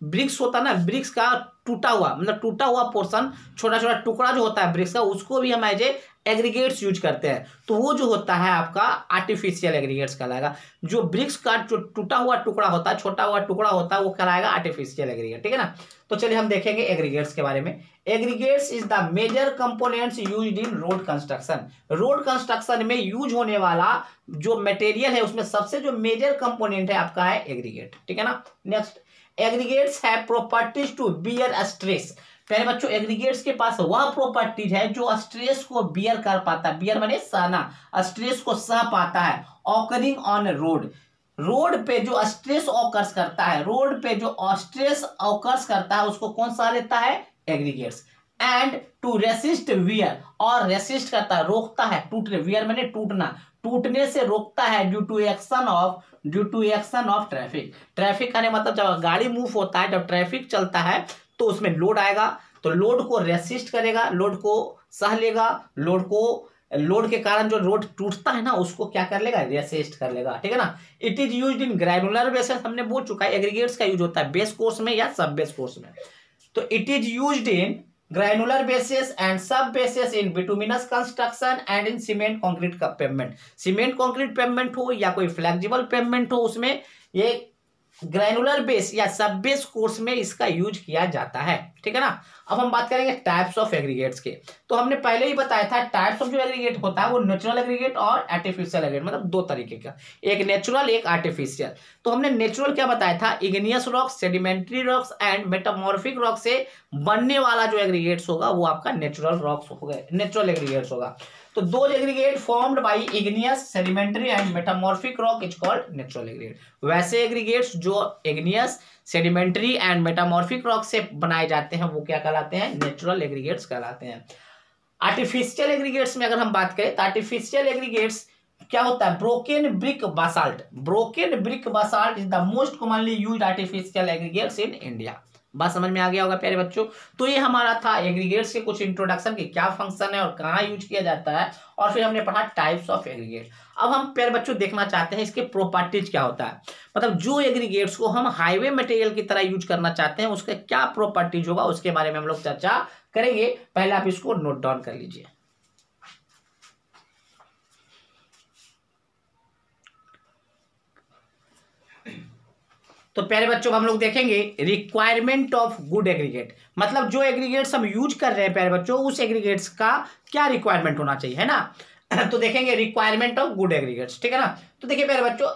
ब्रिक्स होता है ना, ब्रिक्स का टूटा हुआ, मतलब टूटा हुआ पोर्शन, छोटा छोटा टुकड़ा जो होता है ब्रिक्स का, उसको भी हम एज ए एग्रीगेट्स यूज करते हैं तो वो जो होता है आपका आर्टिफिशियल एग्रीगेट्स कहलाएगा। जो ब्रिक्स का जो टूटा हुआ टुकड़ा होता है, छोटा हुआ टुकड़ा होता है, वो कहलाएगा आर्टिफिशियल एग्रीगेट। ठीक है ना। तो चलिए हम देखेंगे एग्रीगेट्स के बारे में। Aggregates is the major components used in road construction. Road construction में यूज होने वाला जो मटेरियल है उसमें सबसे जो मेजर कंपोनेंट है आपका है एग्रीगेट। ठीक है ना। Next, aggregates have properties to bear stress. पहले बच्चों एग्रीगेट्स के पास वह प्रॉपर्टीज है जो स्ट्रेस को बियर कर पाता है। बियर माने सहना, स्ट्रेस को सह पाता है। ऑकरिंग ऑन रोड, रोड पे जो स्ट्रेस ऑकर्स करता है, रोड पे जो स्ट्रेस ऑकर्स करता है उसको कौन सा लेता है? Aggregates. And to resist wear, और रेसिस्ट करता है, रोकता है, टूटने, वियर माने टूटना, टूटने से रोकता है due to action of traffic. Traffic का मतलब जब गाड़ी मूव होता है, जब ट्रैफिक चलता है तो उसमें लोड आएगा, तो लोड को रेसिस्ट करेगा, लोड को सह लेगा, लोड के कारण जो रोड टूटता है ना उसको क्या कर लेगा? रेसिस्ट कर लेगा। ठीक है ना। It is used in granular basis, हमने बोल चुका है एग्रीगेट्स का यूज होता है बेस कोर्स में या सब बेस कोर्स में। तो it is used in granular basis and sub basis in bituminous construction and in cement concrete का पेवमेंट। सीमेंट कंक्रीट पेवमेंट हो या कोई फ्लेक्सिबल पेवमेंट हो, उसमें ये ग्रैनुलर बेस या सब बेस कोर्स में इसका यूज किया जाता है। ठीक है ना। अब हम बात करेंगे टाइप्स ऑफ एग्रीगेट्स के। तो हमने पहले ही बताया था टाइप्स ऑफ जो एग्रीगेट होता है वो नेचुरल एग्रीगेट और आर्टिफिशियल एग्रीगेट, मतलब दो तरीके का, एक नेचुरल एक आर्टिफिशियल। तो हमने नेचुरल क्या बताया था? Igneous rocks, sedimentary rocks and metamorphic rock से बनने वाला जो एग्रीगेट्स होगा वो आपका नेचुरल रॉक्स हो गए, नेचुरल एग्रीगेट्स होगा। तो दो aggregate formed by igneous, sedimentary and metamorphic rock is called natural aggregate. वैसे एग्रीगेट्स जो igneous, sedimentary and metamorphic rock से बनाए जाते हैं वो क्या कहलाते हैं? नेचुरल एग्रीगेट्स कहलाते हैं। आर्टिफिशियल एग्रीगेट्स में अगर हम बात करें तो आर्टिफिशियल एग्रीगेट्स क्या होता है? Broken brick Basalt. Broken brick Basalt is the most commonly used artificial aggregates in India. बात समझ में आ गया होगा प्यारे बच्चों। तो ये हमारा था एग्रीगेट्स के कुछ इंट्रोडक्शन की, क्या फंक्शन है और कहाँ यूज किया जाता है, और फिर हमने पढ़ा टाइप्स ऑफ एग्रीगेट। अब हम प्यारे बच्चों देखना चाहते हैं इसके प्रॉपर्टीज क्या होता है, मतलब जो एग्रीगेट्स को हम हाईवे मटेरियल की तरह यूज करना चाहते हैं उसके क्या प्रॉपर्टीज होगा, उसके बारे में हम लोग चर्चा करेंगे। पहले आप इसको नोट डाउन कर लीजिए। तो प्यारे बच्चों हम लोग देखेंगे रिक्वायरमेंट ऑफ गुड एग्रीगेट, मतलब जो एग्रीगेट्स हम यूज कर रहे हैं प्यारे बच्चों उस एग्रीगेट्स का क्या रिक्वायरमेंट होना चाहिए, है ना। तो देखेंगे रिक्वायरमेंट ऑफ गुड एग्रीगेट्स। ठीक है ना। तो देखिए प्यारे बच्चों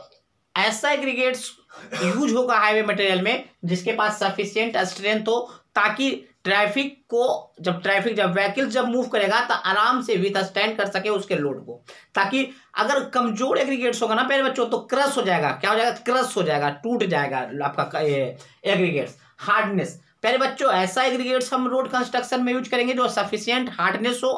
ऐसा एग्रीगेट्स यूज होगा हाईवे मटेरियल में जिसके पास सफिशिएंट स्ट्रेंथ हो, ताकि ट्रैफिक को जब व्हीकल जब मूव करेगा तो आराम से विथ स्टैंड कर सके उसके लोड को, ताकि अगर कमजोर एग्रीगेट्स होगा ना प्यारे बच्चों तो क्रश हो जाएगा, क्या हो जाएगा? क्रश हो जाएगा, टूट जाएगा आपका एग्रीगेट्स। हार्डनेस, प्यारे बच्चों ऐसा एग्रीगेट्स हम रोड कंस्ट्रक्शन में यूज करेंगे जो सफिशिएंट हार्डनेस हो,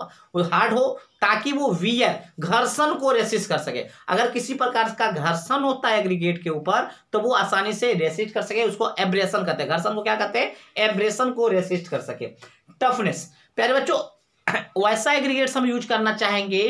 हार्ड हो, ताकि वो वियर घर्षण को रेसिस्ट कर सके। अगर किसी प्रकार का घर्षण होता है एग्रीगेट के ऊपर तो वो आसानी से रेसिस्ट कर सके, उसको एब्रेशन कहते हैं। घर्षण को क्या कहते हैं? एब्रेशन को रेसिस्ट कर सके। टफनेस, प्यारे बच्चों वैसा एग्रीगेट्स हम यूज करना चाहेंगे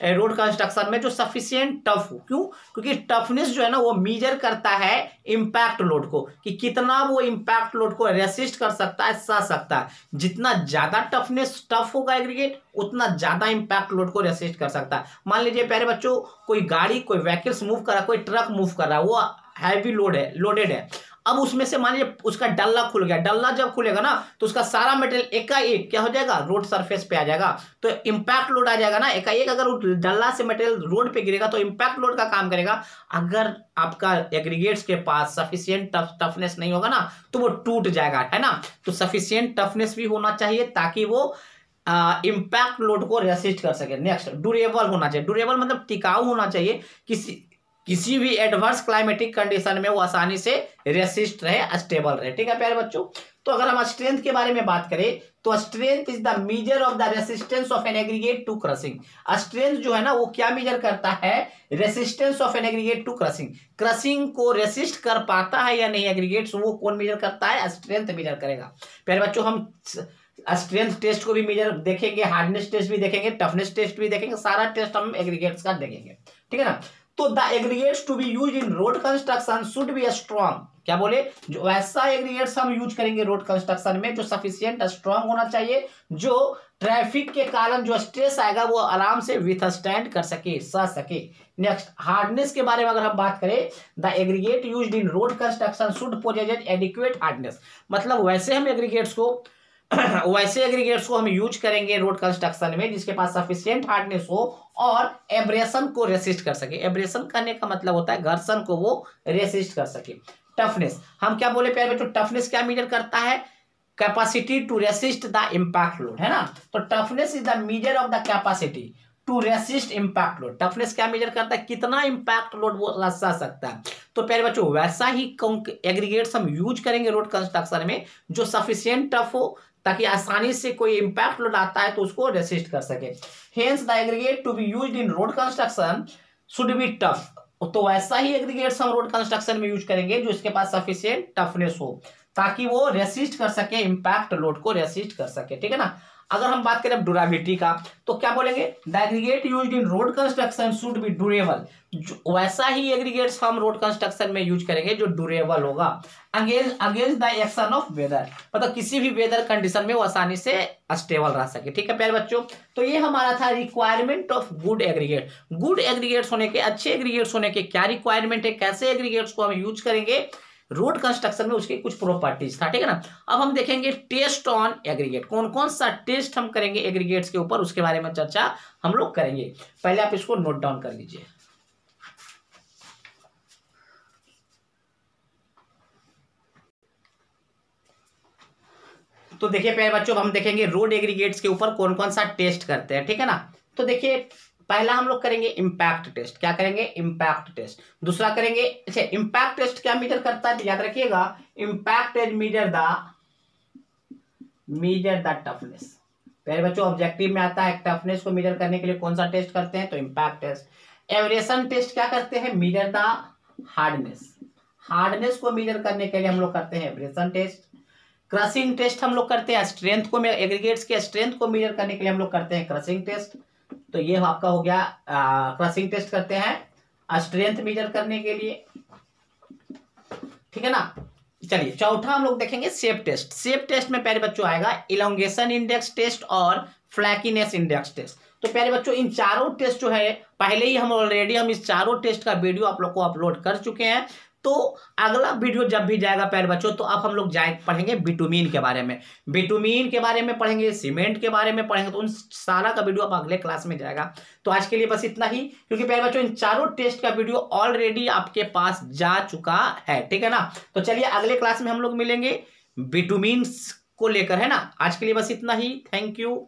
रोड कंस्ट्रक्शन में जो सफिशिएंट टफ हो। क्यों? क्योंकि टफनेस जो है ना वो मेजर करता है इंपैक्ट लोड को, कि कितना वो इंपैक्ट लोड को रेसिस्ट कर सकता है, सह सकता है। जितना ज्यादा टफ होगा एग्रीगेट उतना ज्यादा इंपैक्ट लोड को रेसिस्ट कर सकता है। मान लीजिए प्यारे बच्चों कोई गाड़ी, कोई व्हीकल्स मूव कर रहा है, कोई ट्रक मूव कर रहा है, वो हैवी लोडेड है। अब उसमें से मान लीजिए उसका डल्ला खुल गया, डल्ला जब खुलेगा ना तो उसका सारा मटेरियल एकाएक क्या हो जाएगा? रोड सरफेस पे आ जाएगा, तो इंपैक्ट लोड आ जाएगा ना। एकाएक अगर डल्ला से मटेरियल रोड पे गिरेगा तो इंपैक्ट लोड का काम करेगा। अगर आपका एग्रीगेट्स के पास सफिशिएंट टफनेस नहीं होगा ना तो वो टूट जाएगा, है ना। तो सफिशिएंट टफनेस भी होना चाहिए ताकि वो इंपैक्ट लोड को रेसिस्ट कर सके। नेक्स्ट, ड्यूरेबल होना चाहिए। ड्यूरेबल मतलब टिकाऊ होना चाहिए, किसी भी एडवर्स क्लाइमेटिक कंडीशन में वो आसानी से रेसिस्ट रहे, स्टेबल रहे। ठीक है प्यारे बच्चों। तो अगर हम स्ट्रेंथ के बारे में बात करें तो strength is the measure of the resistance of an aggregate to crushing. Strength जो है ना वो क्या मेजर करता है? Resistance of an aggregate to crushing. Crushing को रेसिस्ट कर पाता है या नहीं एग्रीगेट्स, वो कौन मेजर करता है? स्ट्रेंथ मेजर करेगा। प्यारे बच्चों हम स्ट्रेंथ टेस्ट को भी मेजर देखेंगे, हार्डनेस टेस्ट भी देखेंगे, टफनेस टेस्ट भी देखेंगे, सारा टेस्ट हम एग्रीगेट्स का देखेंगे। ठीक है ना। तो the aggregates to be use in road construction should be strong, क्या बोले, जो वैसा एग्रीगेट्स हम यूज करेंगे रोड कंस्ट्रक्शन में जो सफिशिएंट स्ट्रॉन्ग होना चाहिए, जो ट्रैफिक के कारण जो स्ट्रेस आएगा वो आराम से विथस्टैंड कर सके, सह सके। नेक्स्ट, हार्डनेस के बारे में अगर हम बात करें, the aggregate used in road construction should possess adequate hardness, मतलब वैसे एग्रीगेट्स को हम यूज करेंगे रोड कंस्ट्रक्शन में जिसके पास सफिशिएंट हार्डनेस हो और एब्रेशन को रेसिस्ट कर सके। एब्रेशन करने का मतलब होता है घर्षण को वो रेसिस्ट कर सके। टफनेस, हम क्या बोले प्यारे बच्चों, टफनेस क्या मीजर करता है, capacity to resist the impact load, है ना। तो toughness is the measure of the capacity to resist impact load. Toughness क्या मेजर करता है, कितना इम्पैक्ट लोड वो सह सकता है। तो प्यारे बच्चों वैसा ही एग्रीगेट्स हम यूज करेंगे रोड कंस्ट्रक्शन में जो सफिशिएंट टफ हो ताकि आसानी से कोई इम्पैक्ट लोड आता है तो उसको रेसिस्ट कर सके। Hence the aggregate to be used in road construction should be tough, तो वैसा ही एग्रीगेट्स हम रोड कंस्ट्रक्शन में यूज करेंगे जो इसके पास सफिशिएंट टफनेस हो ताकि वो रेसिस्ट कर सके, इम्पैक्ट लोड को रेसिस्ट कर सके, ठीक है ना। अगर हम बात करें ड्यूरेबिलिटी का तो क्या बोलेंगे, the aggregate used in road construction should be durable, वैसा ही एग्रीगेट्स हम रोड कंस्ट्रक्शन में यूज करेंगे जो ड्यूरेबल होगा against the action of weather, मतलब किसी भी वेदर कंडीशन में वो आसानी से स्टेबल रह सके, ठीक है प्यारे बच्चों। तो ये हमारा था requirement of good aggregate. Good aggregates होने के, अच्छे एग्रीगेट्स होने के क्या रिक्वायरमेंट है, कैसे एग्रीगेट्स को हम यूज करेंगे रोड कंस्ट्रक्शन में, उसके कुछ प्रॉपर्टीज था, ठीक है ना। अब हम देखेंगे टेस्ट ऑन एग्रीगेट, कौन कौन सा टेस्ट हम करेंगे एग्रीगेट्स के ऊपर, उसके बारे में चर्चा हम लोग करेंगे। पहले आप इसको नोट डाउन कर लीजिए। तो देखिए प्यारे बच्चों हम देखेंगे रोड एग्रीगेट्स के ऊपर कौन कौन सा टेस्ट करते हैं, ठीक है ना। तो देखिए पहला हम लोग करेंगे इम्पैक्ट टेस्ट, क्या करेंगे, इम्पैक्ट टेस्ट। दूसरा करेंगे, अच्छा इम्पैक्ट टेस्ट क्या मीजर करता है, तो याद रखिएगा impact is measure the toughness. पहले बच्चों ऑब्जेक्टिव में आता है टफनेस को मीजर करने के लिए कौन सा टेस्ट करते हैं, तो इम्पैक्ट टेस्ट। एवरेशन टेस्ट क्या करते हैं, मीजर द हार्डनेस, हार्डनेस को मीजर करने के लिए हम लोग करते हैं एवरेशन टेस्ट। क्रशिंग टेस्ट हम लोग करते हैं स्ट्रेंथ को, एग्रीगेट्स के स्ट्रेंथ को मीजर करने के लिए हम लोग करते हैं क्रशिंग टेस्ट। तो ये आपका हो गया क्रशिंग टेस्ट करते हैं स्ट्रेंथ मेजर करने के लिए, ठीक है ना। चलिए चौथा हम लोग देखेंगे शेप टेस्ट। शेप टेस्ट में प्यारे बच्चों आएगा इलोंगेशन इंडेक्स टेस्ट और फ्लैकीनेस इंडेक्स टेस्ट। तो प्यारे बच्चों इन चारों टेस्ट जो है पहले ही हम इस चारों टेस्ट का वीडियो आप लोग को अपलोड कर चुके हैं। तो अगला वीडियो जब भी जाएगा प्यारे बच्चों तो अब हम लोग पढ़ेंगे बिटुमीन के बारे में, बिटुमीन के बारे में पढ़ेंगे, सीमेंट के बारे में पढ़ेंगे। तो उन सारा का वीडियो अब अगले क्लास में जाएगा। तो आज के लिए बस इतना ही, क्योंकि प्यारे बच्चों इन चारों टेस्ट का वीडियो ऑलरेडी आपके पास जा चुका है, ठीक है ना। तो चलिए अगले क्लास में हम लोग मिलेंगे बिटुमीन को लेकर, है ना। आज के लिए बस इतना ही, थैंक यू।